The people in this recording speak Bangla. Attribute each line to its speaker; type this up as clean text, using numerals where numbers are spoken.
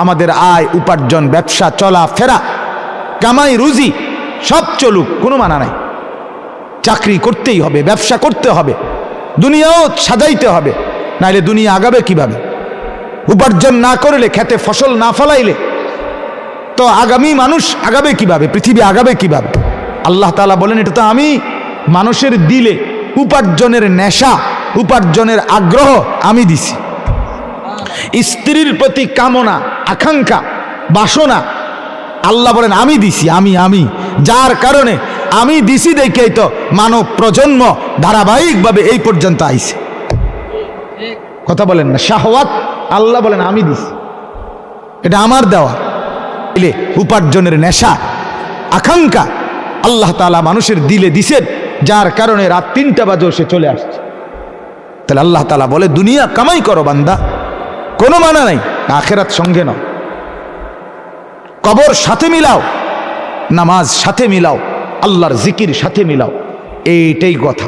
Speaker 1: আমাদের আয় উপার্জন, ব্যবসা, চলা ফেরা, কামাই রুজি সব চলুক, কোনো মানা নাই। চাকরি করতেই হবে, ব্যবসা করতে হবে, দুনিয়াও সাজাইতে হবে, নাইলে দুনিয়া আগাবে কিভাবে? উপার্জন না করলে, খেতে ফসল না ফলাইলে তো আগামী মানুষ আগাবে কিভাবে? পৃথিবী আগাবে কিভাবে? আল্লাহ তাআলা বলেন, এটা তো আমি মানুষের দিলে উপার্জনের নেশা, উপার্জনের আগ্রহ আমি দিছি। স্ত্রীর প্রতি কামনা, আকাঙ্ক্ষা, বাসনা আল্লাহ বলেন আমি দিছি, আমি যার কারণে আমি দিছি দেখেই তো মানব প্রজন্ম ধারাবাহিকভাবে এই পর্যন্ত আইছে। কথা বলেন না? শাহওয়াত আল্লাহ বলেন আমি দিছি, এটা আমার দেওয়া। উপার্জনের নেশা, আকাঙ্ক্ষা আল্লাহ তাআলা মানুষের দিলে দিছেন, যার কারণে রাত 3টা বাজেও সে চলে আসছে। তাহলে আল্লাহ তাআলা বলে দুনিয়া কামাই করো বান্দা, কোনো মানা নাই, আখেরাত সঙ্গে নাও, কবর সাথে মিলাও, নামাজ সাথে মিলাও, আল্লাহর জিকির সাথে মিলাও, এইটাই কথা।